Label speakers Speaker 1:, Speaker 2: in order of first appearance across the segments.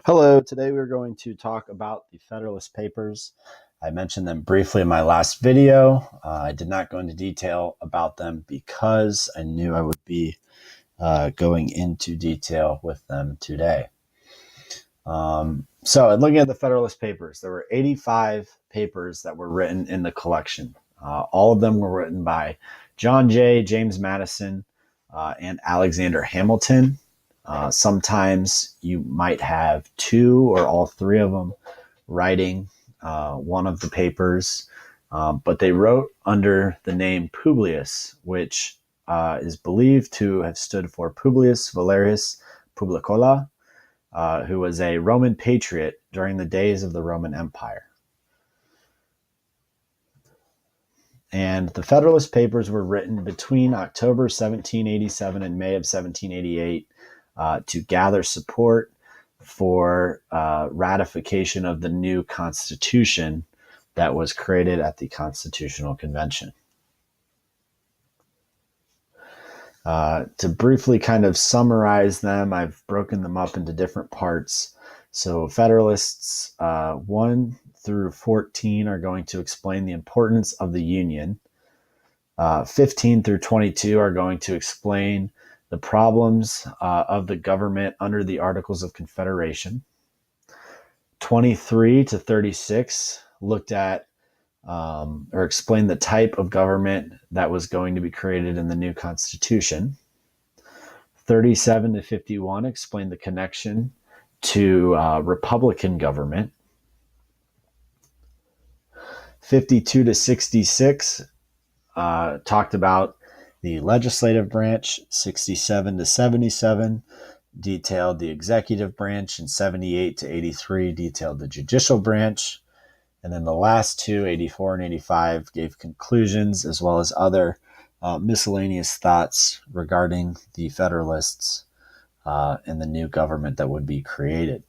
Speaker 1: Hello, today we're going to talk about the Federalist Papers. I mentioned them briefly in my last video. I did not go into detail about them because I knew I would be going into detail with them today. So, in looking at the Federalist Papers, there were 85 papers that were written in the collection. All of them were written by John Jay, James Madison, and Alexander Hamilton. Sometimes you might have two or all three of them writing one of the papers, but they wrote under the name Publius, which is believed to have stood for Publius Valerius Publicola, who was a Roman patriot during the days of the Roman Empire. And the Federalist Papers were written between October 1787 and May of 1788 to gather support for ratification of the new Constitution that was created at the Constitutional Convention. To briefly kind of summarize them, I've broken them up into different parts. So Federalists 1 through 14 are going to explain the importance of the Union. 15 through 22 are going to explain the problems of the government under the Articles of Confederation. 23 to 36 looked at or explained the type of government that was going to be created in the new Constitution. 37 to 51 explained the connection to Republican government. 52 to 66 talked about the legislative branch. 67 to 77 detailed the executive branch, and 78 to 83 detailed the judicial branch. And then the last two, 84 and 85, gave conclusions as well as other miscellaneous thoughts regarding the Federalists and the new government that would be created.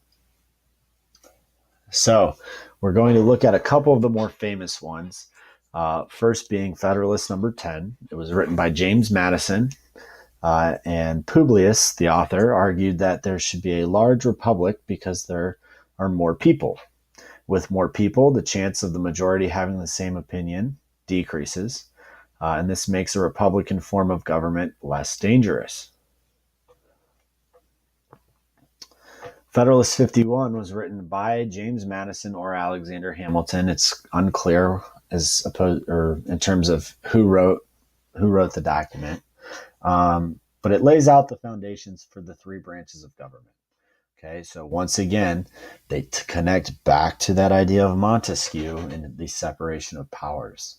Speaker 1: So we're going to look at a couple of the more famous ones. First being Federalist number 10. It was written by James Madison. And Publius, the author, argued that there should be a large republic because there are more people. With more people, the chance of the majority having the same opinion decreases, and this makes a republican form of government less dangerous. Federalist 51 was written by James Madison or Alexander Hamilton. It's unclear in terms of who wrote the document, but it lays out the foundations for the three branches of government. Okay, so once again, they connect back to that idea of Montesquieu and the separation of powers.